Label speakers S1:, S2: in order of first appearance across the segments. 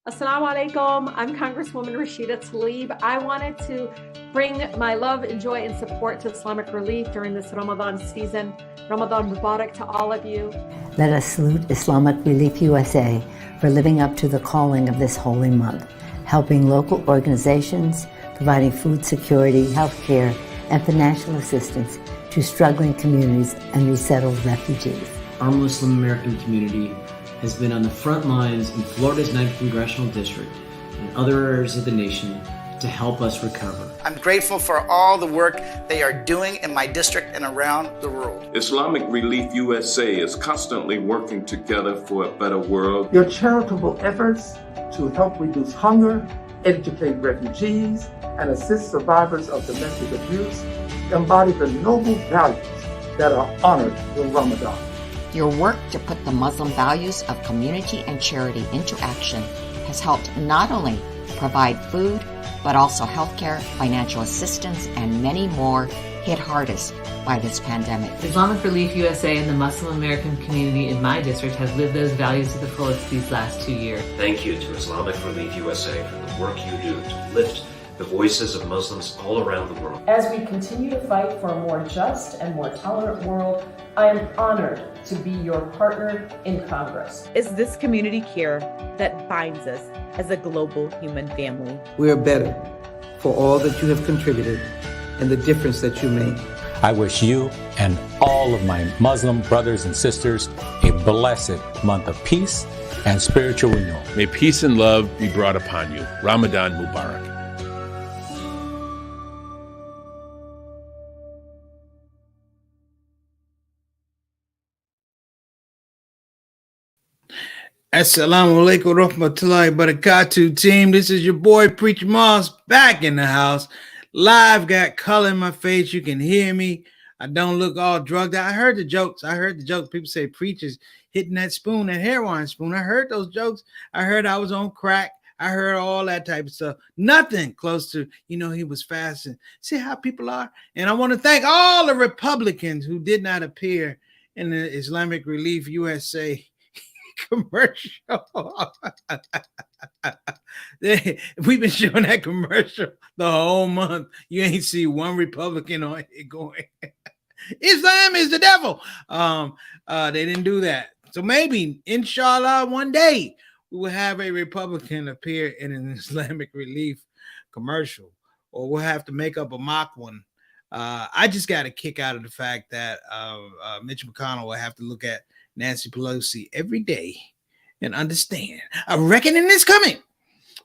S1: Assalamu alaikum. I'm Congresswoman Rashida Tlaib. I wanted to bring my love and joy and support to Islamic Relief during this Ramadan season. Ramadan Mubarak to all of you.
S2: Let us salute Islamic Relief USA for living up to the calling of this holy month, helping local organizations, providing food security, health care, and financial assistance to struggling communities and resettled refugees.
S3: Our Muslim American community has been on the front lines in Florida's 9th Congressional District and other areas of the nation to help us recover.
S4: I'm grateful for all the work they are doing in my district and around the world.
S5: Islamic Relief USA is constantly working together for a better world.
S6: Your charitable efforts to help reduce hunger, educate refugees, and assist survivors of domestic abuse embody the noble values that are honored in Ramadan.
S7: Your work to put the Muslim values of community and charity into action has helped not only provide food, but also healthcare, financial assistance, and many more hit hardest by this pandemic.
S8: Islamic Relief USA and the Muslim American community in my district has lived those values to the fullest these last 2 years.
S9: Thank you to Islamic Relief USA for the work you do to lift the voices of Muslims all around the world.
S10: As we continue to fight for a more just and more tolerant world, I am honored to be your partner in Congress.
S11: It's this community care that binds us as a global human family.
S12: We are better for all that you have contributed and the difference that you make.
S13: I wish you and all of my Muslim brothers and sisters a blessed month of peace and spiritual renewal.
S14: May peace and love be brought upon you. Ramadan Mubarak.
S15: Assalamu alaikum rahmatullahi barakatuh, team. This is your boy Preacher Moss back in the house. Live, got color in my face. You can hear me. I don't look all drugged out. I heard the jokes. People say preachers hitting that spoon, that hairline spoon. I heard those jokes. I heard I was on crack. I heard all that type of stuff. Nothing close to, he was fasting. See how people are? And I want to thank all the Republicans who did not appear in the Islamic Relief USA commercial. We've been showing that commercial the whole month. You ain't see one Republican on it going, Islam is the devil. They didn't do that. So maybe, inshallah, one day we will have a Republican appear in an Islamic Relief commercial, or we'll have to make up a mock one. I just got a kick out of the fact that Mitch McConnell will have to look at Nancy Pelosi every day and understand a reckoning is coming.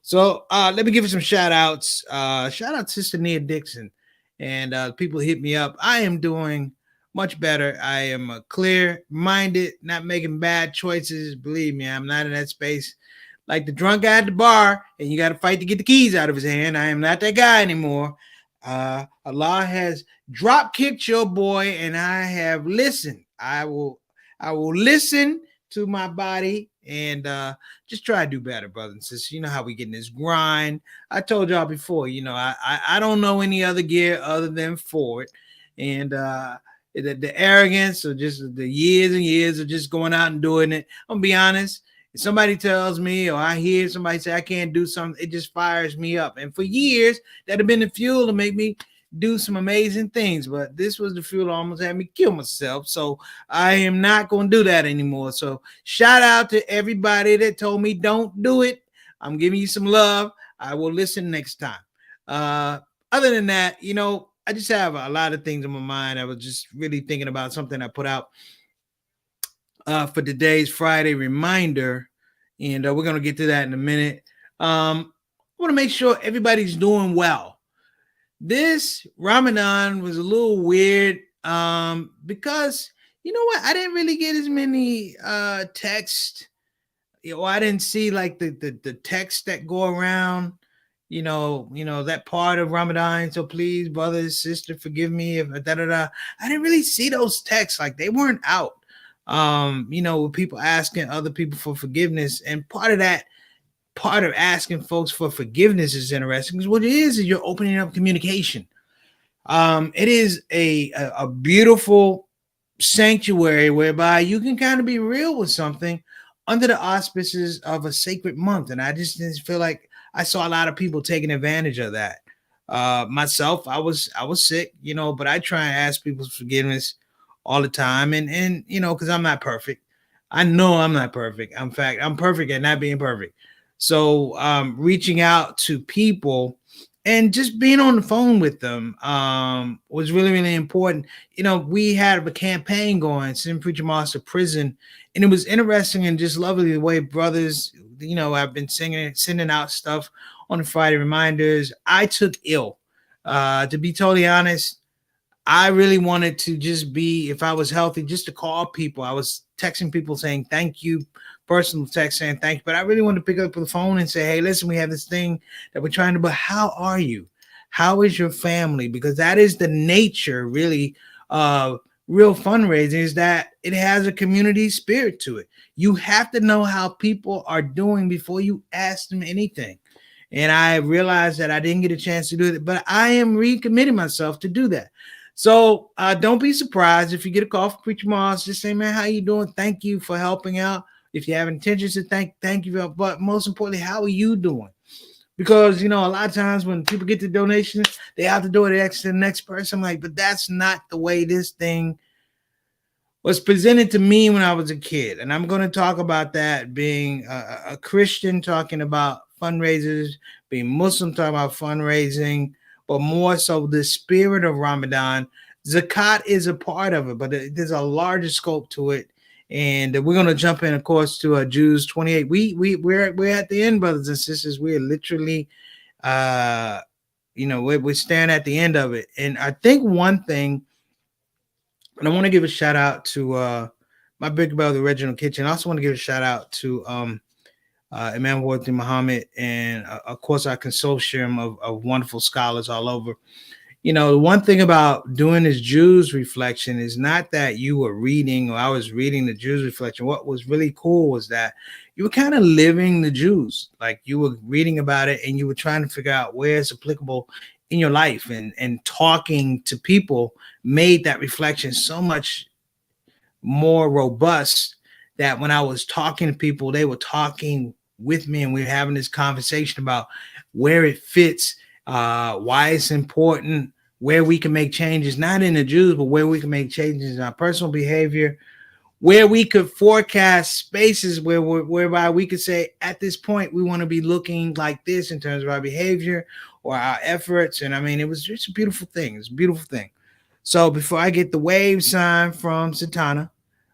S15: So let me give you some shout outs. Shout out to Sister Nia Dixon, and people hit me up. I am doing much better. I am clear-minded, not making bad choices. Believe me, I'm not in that space like the drunk guy at the bar, and you got to fight to get the keys out of his hand. I am not that guy anymore. Allah has drop-kicked your boy, and I have listened. I will listen to my body and just try to do better, brothers and sisters. You know how we get in this grind. I told y'all before, I don't know any other gear other than forward. And the arrogance or just the years and years of just going out and doing it. I'm going to be honest. If somebody tells me or I hear somebody say I can't do something, it just fires me up. And for years, that had been the fuel to make me do some amazing things, but this was the fuel that almost had me kill myself. So I am not going to do that anymore. So shout out to everybody that told me don't do it. I'm giving you some love. I will listen next time. Other than that, I just have a lot of things in my mind. I was just really thinking about something I put out for today's Friday reminder, and we're going to get to that in a minute. I want to make sure everybody's doing well. This Ramadan was a little weird because, you know what? I didn't really get as many texts. I didn't see like the texts that go around, that part of Ramadan. So please, brother, sister, forgive me if I didn't really see those texts. Like they weren't out. With people asking other people for forgiveness. And part of asking folks for forgiveness is interesting because what it is you're opening up communication. It is a beautiful sanctuary whereby you can kind of be real with something under the auspices of a sacred month. And I just didn't feel like I saw a lot of people taking advantage of that. Myself, I was sick, but I try and ask people's forgiveness all the time. And because I'm not perfect. I know I'm not perfect. In fact, I'm perfect at not being perfect. So reaching out to people and just being on the phone with them was really, really important. We had a campaign going, Send Preacher Moss to Prison, and it was interesting and just lovely the way brothers, I've been sending out stuff on the Friday reminders. I took ill. To be totally honest, I really wanted to just be, if I was healthy, just to call people. I was texting people saying thank you, personal text saying thank you, but I really wanted to pick up the phone and say, hey, listen, we have this thing that we're trying to, but how are you? How is your family? Because that is the nature, really, real fundraising, is that it has a community spirit to it. You have to know how people are doing before you ask them anything. And I realized that I didn't get a chance to do it, but I am recommitting myself to do that. So don't be surprised if you get a call from Preacher Moss. Just say, man, how you doing? Thank you for helping out. If you have intentions to thank you, but most importantly, how are you doing? Because, a lot of times when people get the donations, they have to do it to the next person. I'm like, but that's not the way this thing was presented to me when I was a kid. And I'm going to talk about that, being a Christian, talking about fundraisers, being Muslim, talking about fundraising, but more so the spirit of Ramadan. Zakat is a part of it, but there's a larger scope to it. And we're going to jump in, of course, to Jews 28. We're at the end, brothers and sisters. We're literally, we're staring at the end of it. And I think one thing, and I want to give a shout out to my big brother, Reginald Kitchen. I also want to give a shout out to Imam Warthi Muhammad, and of course our consortium of wonderful scholars all over. The one thing about doing this Jews reflection is not that you were reading, or I was reading the Jews reflection. What was really cool was that you were kind of living the Jews, like you were reading about it and you were trying to figure out where it's applicable in your life, and talking to people made that reflection so much more robust, that when I was talking to people, they were talking with me and we were having this conversation about where it fits, why it's important, where we can make changes, not in the Jews, but where we can make changes in our personal behavior, where we could forecast spaces whereby we could say, at this point, we want to be looking like this in terms of our behavior or our efforts. And I mean, it was just a beautiful thing. It's a beautiful thing. So before I get the wave sign from Satana,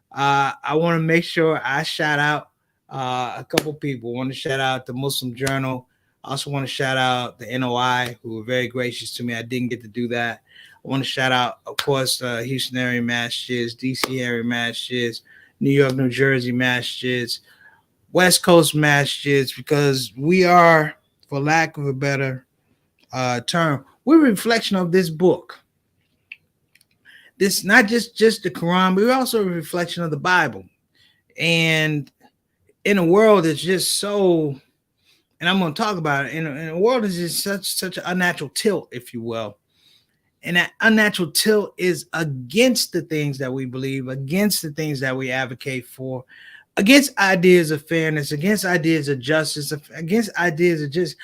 S15: I want to make sure I shout out a couple people. I want to shout out the Muslim Journal. I also want to shout out the NOI, who were very gracious to me. I didn't get to do that. I want to shout out, of course, Houston area masjids, DC area masjids, New York, New Jersey masjids, West Coast masjids, because we are, for lack of a better term, we're a reflection of this book. This not just the Quran, but we're also a reflection of the Bible. And in a world that's just so, and I'm going to talk about it, in a world that's just such an unnatural tilt, if you will. And that unnatural tilt is against the things that we believe, against the things that we advocate for, against ideas of fairness, against ideas of justice, against ideas of just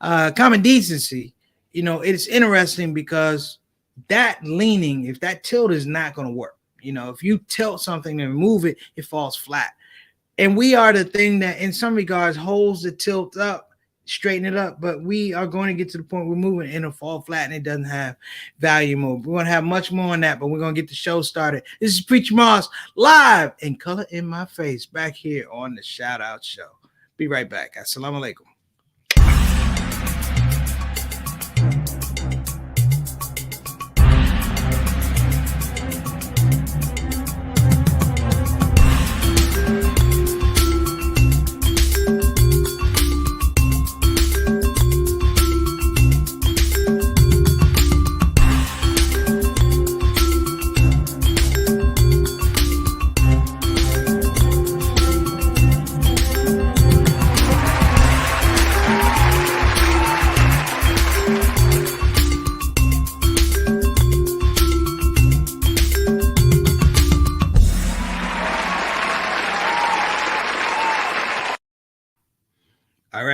S15: common decency. It's interesting because that leaning, if that tilt is not going to work, if you tilt something and move it, it falls flat. And we are the thing that in some regards holds the tilt up, straighten it up, but we are going to get to the point we're moving and it'll fall flat and it doesn't have value move. We're going to have much more on that, but we're going to get the show started. This is Preacher Moss live in color in my face back here on the Shout Out Show. Be right back. Assalamu alaikum.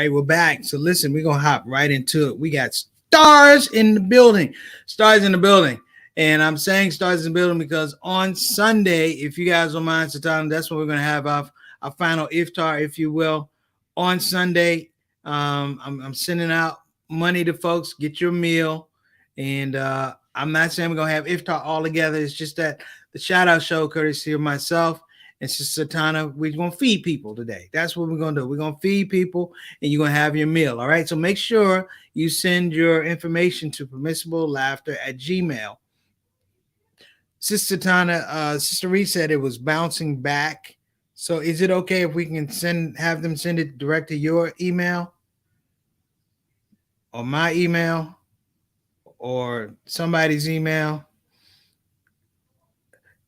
S15: right, we're back. So listen, we're gonna hop right into it. We got stars in the building. Stars in the building. And I'm saying stars in the building because on Sunday, if you guys don't mind, Satan, that's when we're gonna have our final iftar, if you will. On Sunday, I'm sending out money to folks. Get your meal. And I'm not saying we're gonna have iftar all together. It's just that the shout out show, courtesy of myself and Sister Satana, we're gonna feed people today. That's what we're gonna do. We're gonna feed people, and you're gonna have your meal. All right. So make sure you send your information to permissiblelaughter@gmail. Sister Satana, Sister Reed said it was bouncing back. So is it okay if we can have them send it direct to your email or my email or somebody's email?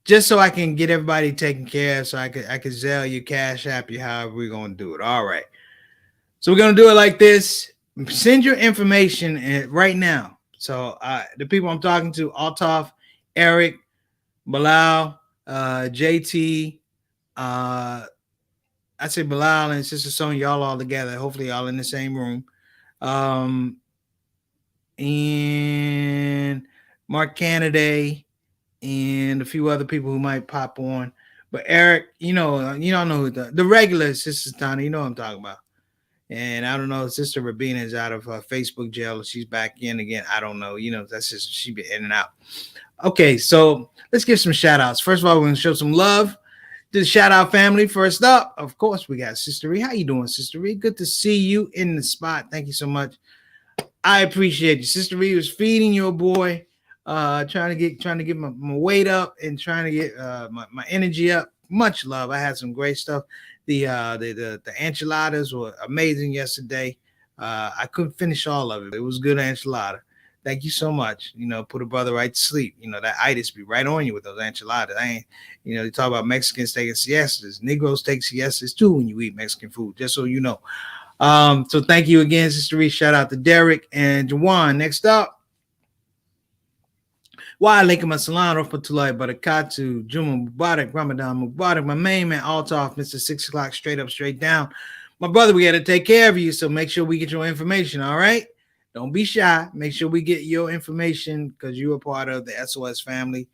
S15: Just so I can get everybody taken care of, so I could Zelle you, Cash App you, however we're gonna do it. All right. So we're gonna do it like this. Send your information right now. So the people I'm talking to: Altaf, Eric, Bilal, JT. I say Bilal and Sister Sonia, y'all all together. Hopefully, y'all in the same room. And Mark Canada and a few other people who might pop on. But Eric, you don't know who the regular Sister Tana, you know what I'm talking about. And I don't know, Sister Rabina is out of Facebook jail. She's back in again. I don't know. That's just, she be in and out. Okay, so let's give some shout outs. First of all, we're going to show some love to the shout out family. First up, of course, we got Sister Ree. How you doing, Sister Ree? Good to see you in the spot. Thank you so much. I appreciate you. Sister Ree was feeding your boy, trying to get my weight up and trying to get my energy up. Much love. I had some great stuff. The enchiladas were amazing yesterday. I couldn't finish all of it. It was good enchilada. Thank you so much. Put a brother right to sleep. That itis be right on you with those enchiladas. You talk about Mexicans taking siestas. Negroes take siestas too when you eat Mexican food, just so you know. So thank you again, Sister Reese. Shout out to Derek and Jawan. Next up, wa alaikum assalam rahmatullahi barakatuh. Juma Mubarak, Ramadan Mubarak. My main man, Altaf, Mr. 6 o'clock, straight up, straight down. My brother, we got to take care of you, so make sure we get your information, all right? Don't be shy. Make sure we get your information because you are part of the SOS family.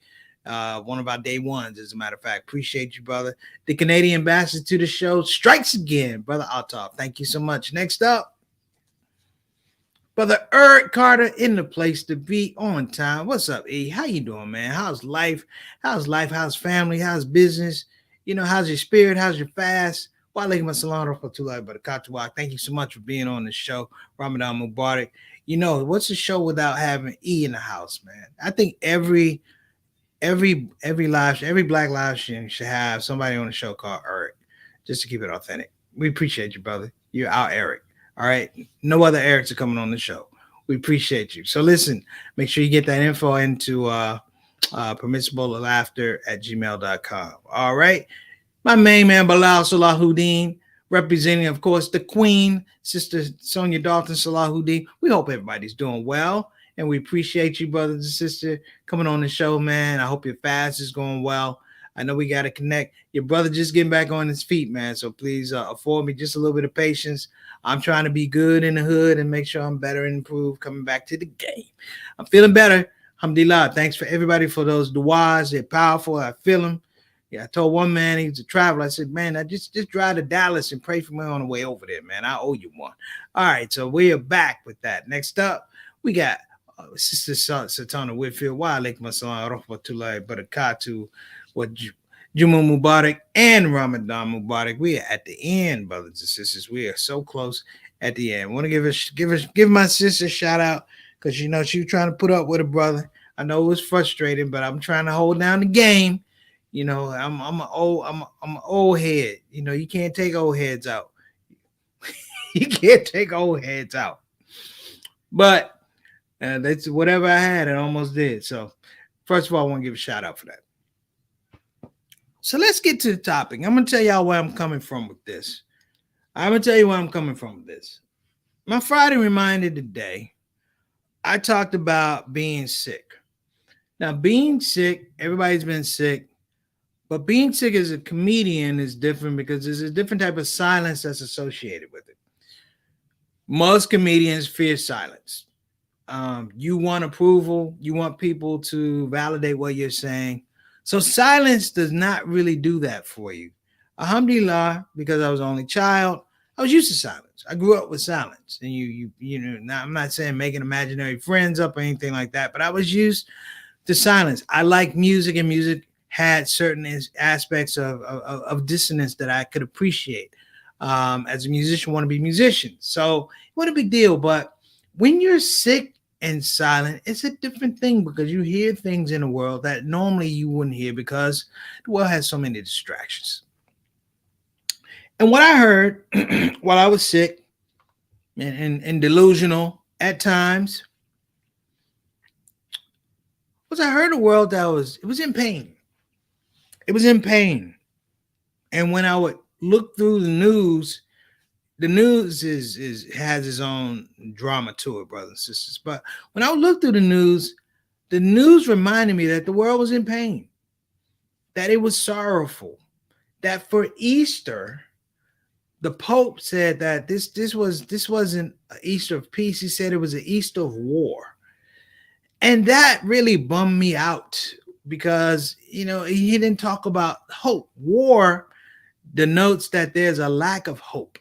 S15: One of our day ones, as a matter of fact. Appreciate you, brother. The Canadian ambassador to the show strikes again, brother Altaf. Thank you so much. Next up, brother Eric Carter in the place to be on time. What's up, E? How you doing, man? How's life? How's family? How's business? How's your spirit? How's your fast? Thank you so much for being on the show. Ramadan Mubarak. What's a show without having E in the house, man? I think every black live stream should have somebody on the show called Eric, just to keep it authentic. We appreciate you, brother. You're our Eric. All right. No other Erics are coming on the show. We appreciate you. So listen, make sure you get that info into permissiblelaughter@gmail.com. All right. My main man, Bilal Salahuddin, representing, of course, the Queen, Sister Sonia Dalton Salahuddin. We hope everybody's doing well. And we appreciate you, brothers and sisters, coming on the show, man. I hope your fast is going well. I know we got to connect. Your brother just getting back on his feet, man. So please afford me just a little bit of patience. I'm trying to be good in the hood and make sure I'm better and improve coming back to the game. I'm feeling better. Alhamdulillah. Thanks for everybody for those du'as. They're powerful. I feel them. Yeah, I told one man, he's a traveler. I said, man, I just drive to Dallas and pray for me on the way over there, man. I owe you one. All right, so we are back with that. Next up, we got Sister Satana Whitfield. Wa alaikum assalam rahmatullahi barakatuh. What Juma Mubarak and Ramadan Mubarak. We are at the end, brothers and sisters. We are so close at the end. Want to give my sister a shout out because she was trying to put up with a brother. I know it was frustrating, but I'm trying to hold down the game. I'm an old head. You can't take old heads out. You can't take old heads out. But that's whatever I had, it almost did. So first of all, I want to give a shout out for that. So let's get to the topic. I'm going to tell y'all where I'm coming from with this. My Friday reminder today, I talked about being sick. Now, being sick, everybody's been sick. But being sick as a comedian is different because there's a different type of silence that's associated with it. Most comedians fear silence. You want approval. You want people to validate what you're saying. So silence does not really do that for you. Alhamdulillah, because I was only child, I was used to silence. I grew up with silence. And you know, now I'm not saying making imaginary friends up or anything like that, but I was used to silence. I like music, and music had certain aspects of dissonance that I could appreciate. As a musician, want to be musician. So what a big deal. But when you're sick and silent, it's a different thing, because you hear things in the world that normally you wouldn't hear, because the world has so many distractions. And what I heard while I was sick and delusional at times was, I heard a world that was in pain. It was in pain. And when I would look through the news has its own drama to it, brothers and sisters. But when I would look through the news reminded me that the world was in pain, that it was sorrowful, that for Easter, the Pope said that this wasn't an Easter of peace. He said it was an Easter of war. And that really bummed me out, because, you know, he didn't talk about hope. War denotes that there's a lack of hope,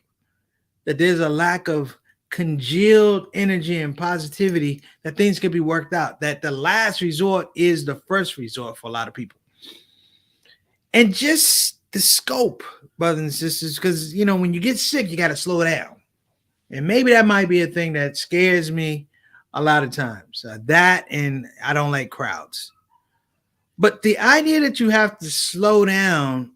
S15: that there's a lack of congealed energy and positivity, that things can be worked out, that the last resort is the first resort for a lot of people. And just the scope, brothers and sisters, because, you know, when you get sick, you got to slow down. And maybe that might be a thing that scares me a lot of times. That, and I don't like crowds. But the idea that you have to slow down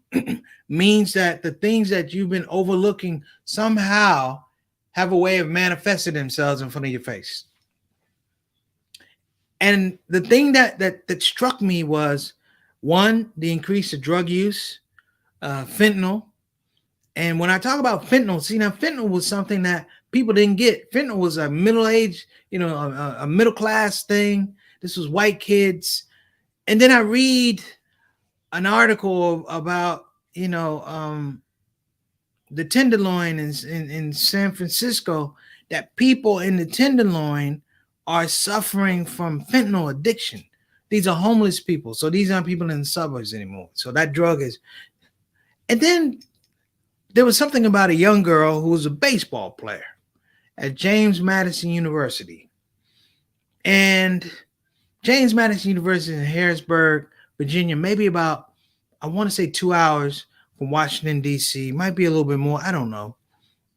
S15: means that the things that you've been overlooking somehow have a way of manifesting themselves in front of your face. And the thing that struck me was, one, the increase of drug use, fentanyl. And when I talk about fentanyl, see, now fentanyl was something that people didn't get. Fentanyl was a middle-aged, you know, a middle-class thing. This was white kids. And then I read an article about, you know, the Tenderloin in San Francisco, that people in the Tenderloin are suffering from fentanyl addiction. These are homeless people. So these aren't people in the suburbs anymore. So that drug is. And then there was something about a young girl who was a baseball player at James Madison University. And James Madison University in Harrisburg, Virginia, maybe about, I want to say 2 hours from Washington, D.C., might be a little bit more. I don't know.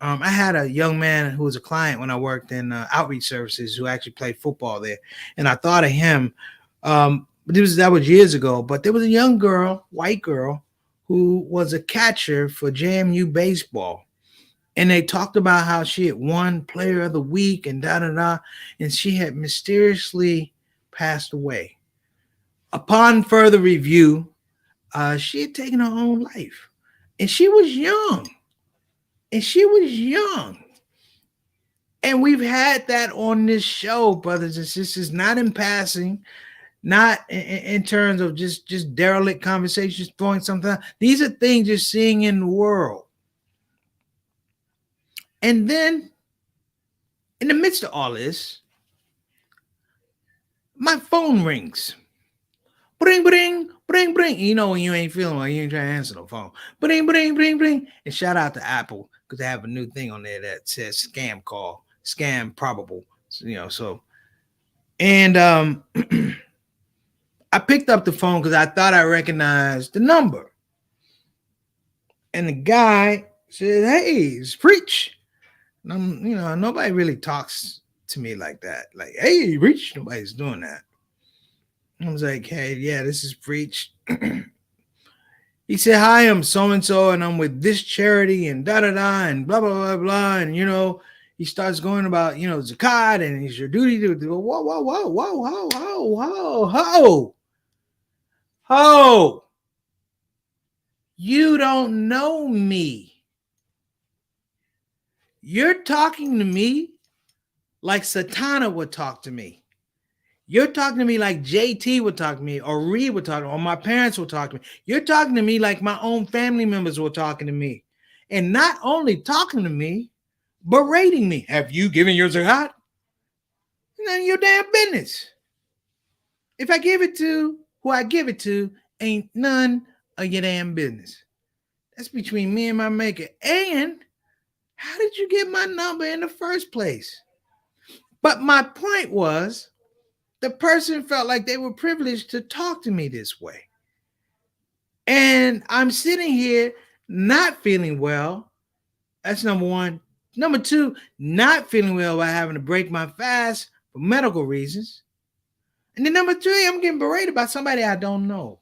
S15: I had a young man who was a client when I worked in outreach services who actually played football there. And I thought of him. That was years ago. But there was a young girl, white girl, who was a catcher for JMU baseball. And they talked about how she had won Player of the Week and da-da-da. And she had mysteriously passed away. Upon further review, she had taken her own life. And she was young. And we've had that on this show, brothers and sisters, not in passing, not in terms of just derelict conversations, throwing something out. These are things you're seeing in the world. And then, in the midst of all this, my phone rings. Bring, bring, bring, bring. You know when you ain't feeling well, you ain't trying to answer the phone. Bring, bring, bring, bring. And shout out to Apple, because they have a new thing on there that says scam call, scam probable. So, you know, so. And I picked up the phone because I thought I recognized the number. And the guy said, "Hey, it's Preach." And I'm, you know, nobody really talks to me like that. Like, "Hey, Preach." Nobody's doing that. I was like, "Hey, yeah, this is Preach." He said, "Hi, I'm so-and-so, and I'm with this charity and da-da-da and blah, blah, blah, blah." And, you know, he starts going about, you know, zakat, and it's your duty to do. Whoa, whoa, whoa, whoa, whoa, whoa, whoa, whoa. Oh, you don't know me. You're talking to me like Satana would talk to me. You're talking to me like JT would talk to me, or Reed would talk to me, or my parents would talk to me. You're talking to me like my own family members were talking to me. And not only talking to me, berating me. Have you given your zakat? None of your damn business. If I give it to who I give it to, ain't none of your damn business. That's between me and my maker. And how did you get my number in the first place? But my point was, the person felt like they were privileged to talk to me this way. And I'm sitting here not feeling well. That's number one. Number two, not feeling well by having to break my fast for medical reasons. And then number three, I'm getting berated by somebody I don't know.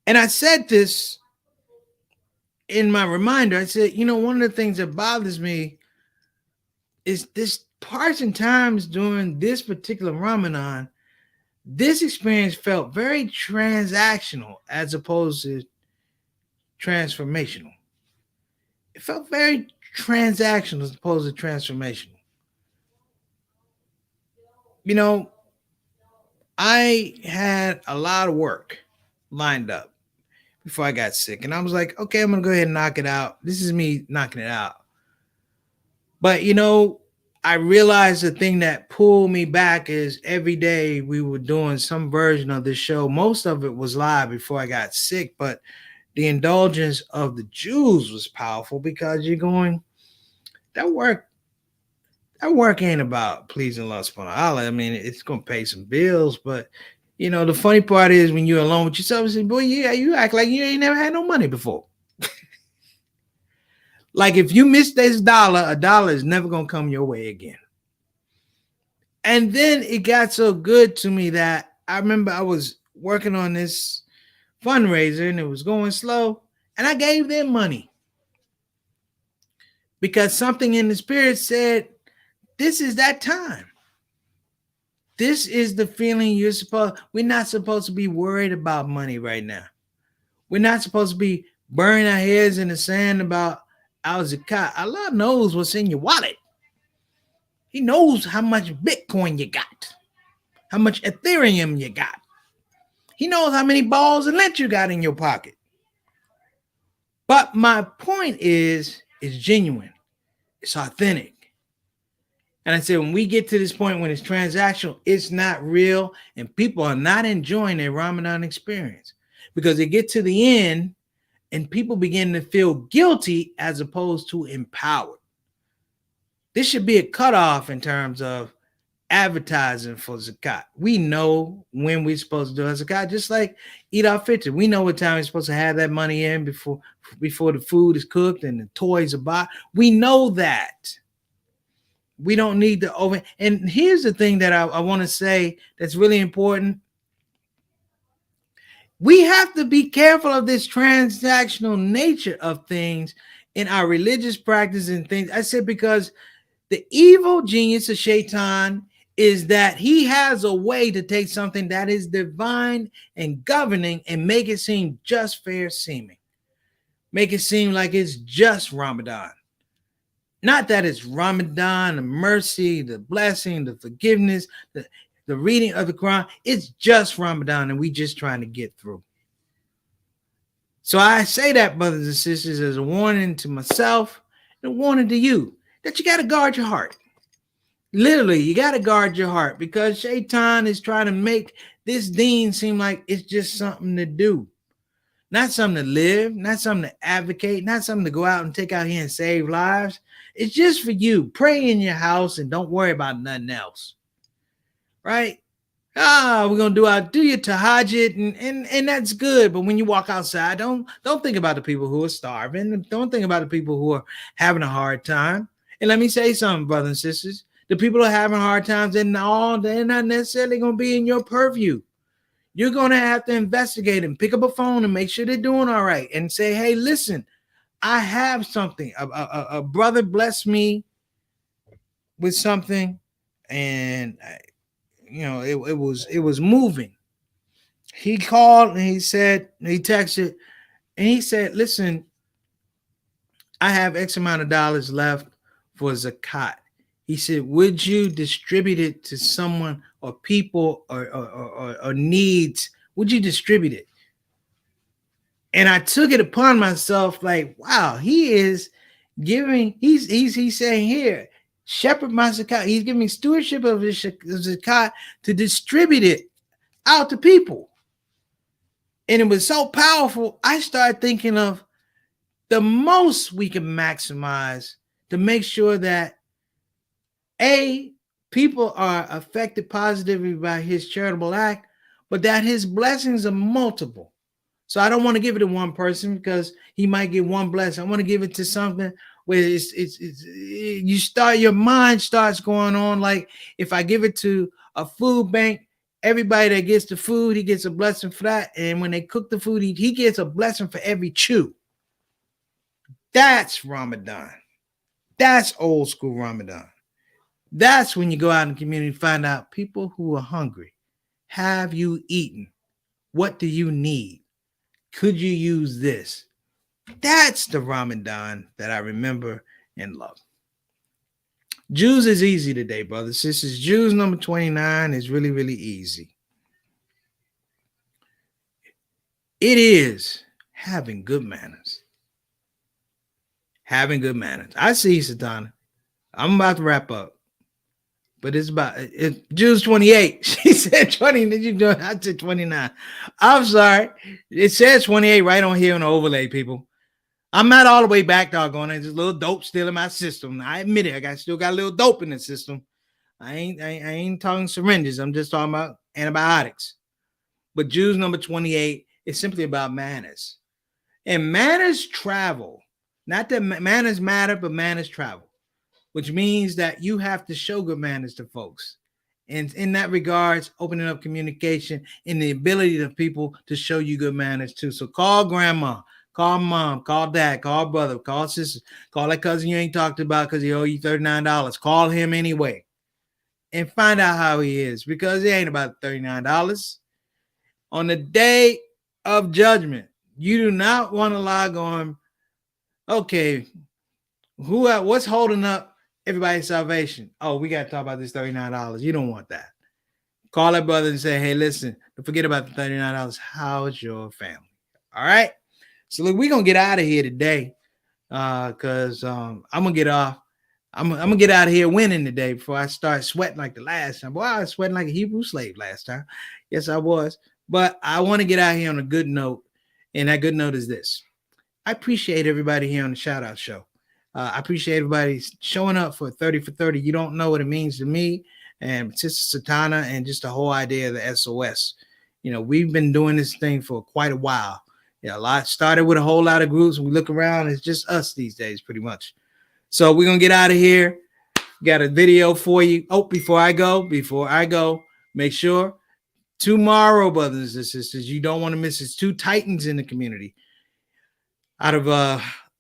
S15: And I said this in my reminder. I said, you know, one of the things that bothers me is this parts and times during this particular Ramadan, this experience felt very transactional as opposed to transformational. It felt very transactional as opposed to transformational. You know, I had a lot of work lined up before I got sick. And I was like, okay, I'm going to go ahead and knock it out. This is me knocking it out. But, you know, I realized the thing that pulled me back is every day we were doing some version of this show. Most of it was live before I got sick, but the indulgence of the Jews was powerful because you're going, that work ain't about pleasing Allah subhanahu wa ta'ala. I mean, it's going to pay some bills, but you know, the funny part is when you're alone with yourself, you say, boy, yeah, you act like you ain't never had no money before. Like if you miss this dollar, a dollar is never going to come your way again. And then it got so good to me that I remember I was working on this fundraiser and it was going slow. And I gave them money because something in the spirit said, this is that time. This is the feeling we're not supposed to be worried about money right now. We're not supposed to be burning our heads in the sand about our zakat. Allah knows what's in your wallet. He knows how much Bitcoin you got, how much Ethereum you got. He knows how many balls and lint you got in your pocket. But my point is, it's genuine. It's authentic. And I said, when we get to this point when it's transactional, it's not real, and people are not enjoying their Ramadan experience because they get to the end and people begin to feel guilty as opposed to empowered. This should be a cutoff in terms of advertising for zakat. We know when we're supposed to do a zakat, just like Eid al-Fitr. We know what time we're supposed to have that money in before the food is cooked and the toys are bought. We know that. We don't need to over. And here's the thing that I want to say that's really important. We have to be careful of this transactional nature of things in our religious practice and things. I said because the evil genius of Shaitan is that he has a way to take something that is divine and governing and make it seem just fair seeming. Make it seem like it's just Ramadan. Not that it's Ramadan, the mercy, the blessing, the forgiveness, the reading of the Quran. It's just Ramadan, and we just trying to get through. So I say that, brothers and sisters, as a warning to myself and a warning to you that you got to guard your heart. Literally, you got to guard your heart because Shaitan is trying to make this deen seem like it's just something to do. Not something to live, not something to advocate, not something to go out and take out here and save lives. It's just for you. Pray in your house and don't worry about nothing else. Right? We're gonna do your tahajjud and that's good. But when you walk outside, don't think about the people who are starving. Don't think about the people who are having a hard time. And let me say something, brothers and sisters. The people who are having hard times, they're not necessarily gonna be in your purview. You're going to have to investigate and pick up a phone and make sure they're doing all right and say, hey, listen, I have something. A brother blessed me with something and, it was moving. He called and he texted and he said, listen, I have X amount of dollars left for zakat. He said, would you distribute it to someone or people or needs? Would you distribute it? And I took it upon myself like, wow, he is giving, he's saying here, shepherd my zakat. He's giving stewardship of his zakat to distribute it out to people. And it was so powerful, I started thinking of the most we can maximize to make sure that people are affected positively by his charitable act, but that his blessings are multiple. So I don't want to give it to one person because he might get one blessing. I want to give it to something where your mind starts going on. Like if I give it to a food bank, everybody that gets the food, he gets a blessing for that. And when they cook the food, he gets a blessing for every chew. That's Ramadan. That's old school Ramadan. That's when you go out in the community and find out people who are hungry. Have you eaten? What do you need? Could you use this? That's the Ramadan that I remember and love. Jews is easy today, brothers. This is Jews number 29. It's really, really easy. It is having good manners. Having good manners. I see you, Satana. I'm about to wrap up. But it's about Jews 28. She said 20. Did you do it? I said 29. I'm sorry. It says 28 right on here on the overlay, people. I'm not all the way back, doggone it. There's a little dope still in my system. I admit it. I still got a little dope in the system. I ain't talking syringes. I'm just talking about antibiotics. But Jews number 28 is simply about manners. And manners travel. Not that manners matter, but manners travel, which means that you have to show good manners to folks. And in that regards, opening up communication and the ability of people to show you good manners too. So call grandma, call mom, call dad, call brother, call sister, call that cousin you ain't talked about because he owe you $39. Call him anyway and find out how he is, because it ain't about $39. On the day of judgment, you do not want to log on. Okay, what's holding up everybody's salvation? Oh, we got to talk about this $39. You don't want that. Call that brother and say, hey, listen, forget about the $39. How's your family? All right. So look, we're going to get out of here today because I'm going to get off. I'm going to get out of here winning today before I start sweating like the last time. Boy, I was sweating like a Hebrew slave last time. Yes, I was. But I want to get out here on a good note. And that good note is this. I appreciate everybody here on the Shout Out Show. I appreciate everybody showing up for 30 for 30. You don't know what it means to me and Sister Satana and just the whole idea of the SOS. You know, we've been doing this thing for quite a while. Yeah, a lot started with a whole lot of groups. We look around, it's just us these days, pretty much. So we're going to get out of here. Got a video for you. Oh, before I go, make sure tomorrow, brothers and sisters, you don't want to miss it. It's two titans in the community. Out of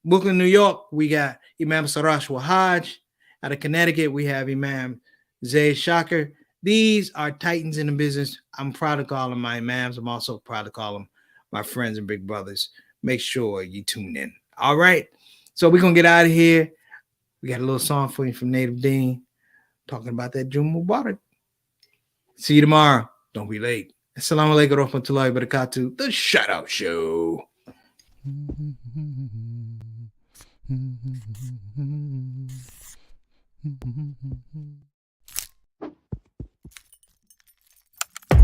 S15: Brooklyn, New York, we got Imam Sarash Wahaj. Out of Connecticut, we have Imam Zayd Shaker. These are titans in the business. I'm proud to call them my imams. I'm also proud to call them my friends and big brothers. Make sure you tune in. All right. So we're going to get out of here. We got a little song for you from Native Dean talking about that Juma Mubarak. See you tomorrow. Don't be late. Assalamu alaikum wa rahmatullahi wa barakatuh. The Shout Out Show.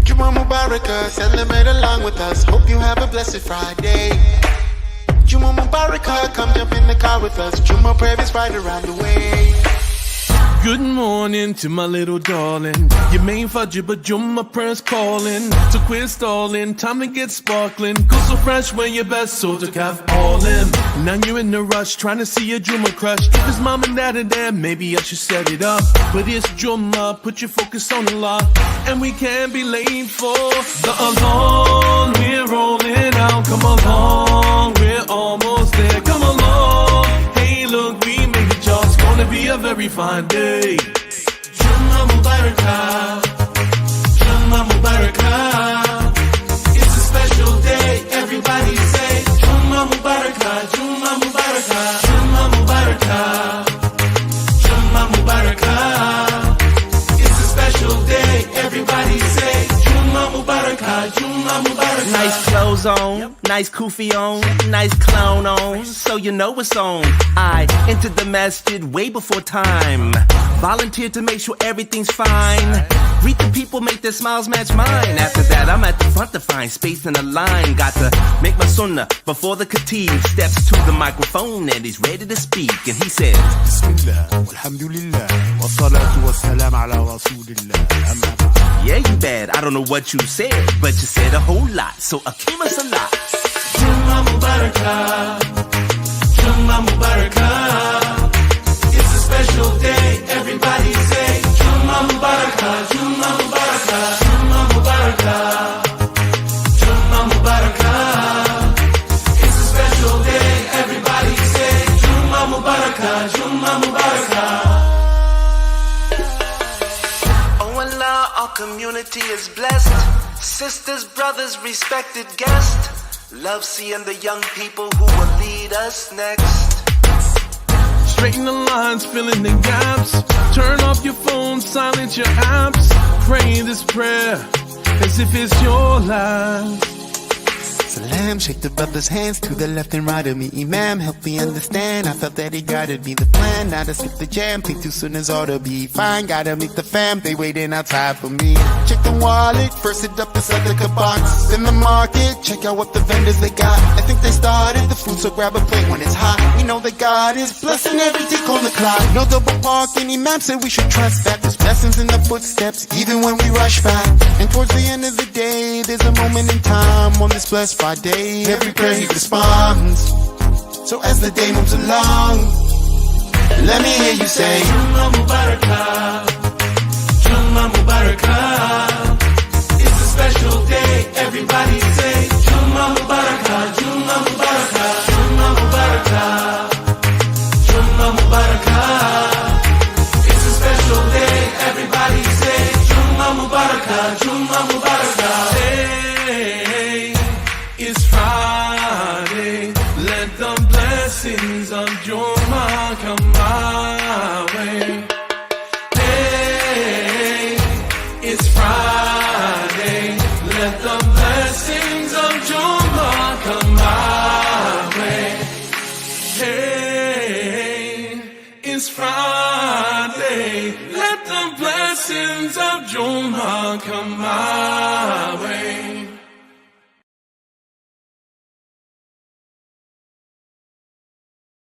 S16: Juma Mubarak, celebrate along with us. Hope you have a blessed Friday. Juma Mubarak, come jump in the car with us. Juma prayer is right around the way.
S17: Good morning to my little darling. You may fudge but Jumma prayers calling. So quit stalling, time to get sparkling. Go so fresh when you're best, so to calf all in. Now you're in a rush, trying to see your Jumma crush. If it's mom and dad are there, maybe I should set it up. But it's Jumma, put your focus on Allah. And we can't be late for the Adhan. We're rolling out, come along. We're almost there, come along. Hey look, we made it, y'all. It's gonna be a very fine day. Juma Mubarakah, Juma Mubarakah. It's a special day, everybody say Juma Mubarakah, Juma Mubarakah, Juma Mubarakah, Juma Mubarakah. It's a special day, everybody say Juma Mubarakah. Mubarakah, Juma Mubarakah.
S18: Nice clothes on, nice kufi on, nice clown on, so you know it's on. I entered the masjid way before time. Volunteered to make sure everything's fine. Greet the people, make their smiles match mine. After that, I'm at the front to find space in the line. Got to make my sunnah before the khatib steps to the microphone and he's ready to speak. And he says,
S16: Bismillah, walhamdulillah, wa salatu wa salam ala rasulillah.
S18: yeah, you bad. I don't know what you said, but you said a whole lot. So Akima Salah.
S17: Juma Mubarakah, Juma Mubarakah. It's a special day, everybody say Juma Mubarakah, Juma Mubarakah, Juma Mubarakah, Juma Mubarakah. It's a special day, everybody say Juma Mubarakah, Juma Mubarakah.
S18: Oh Allah, our community is blessed. Sisters, brothers, respected guests. Love seeing the young people who will lead us next.
S17: Straighten the lines, fill in the gaps. Turn off your phone, silence your apps. Pray this prayer as if it's your last.
S16: Salam, shake the brother's hands to the left and right of me. Imam, help me understand. I felt that it guided me. The plan, now to skip the jam. Think too soon as ought to be fine. Gotta meet the fam, they waiting outside for me. Check the wallet, first it up inside the box. In the market, check out what the vendors they got. I think they started the food, so grab a plate when it's hot. We know that God is blessing every tick on the clock. No double parking, Imam said we should trust that. There's blessings in the footsteps, even when we rush back. And towards the end of the day, there's a moment in time on this blessed Friday. Every prayer he responds. So as the day moves along, let me hear you say
S17: Juma Mubarakah, Juma Mubarakah. It's a special day, everybody say Juma Mubarakah, Juma Mubarakah, Juma Mubarakah, Juma Mubarakah. It's a special day, everybody say Juma Mubarakah, Juma Mubarakah. Hey, it's Friday, let the blessings of Juma come my way. Hey, it's Friday, let the blessings of Juma come my way. Hey, it's Friday, let the blessings of Juma come my way.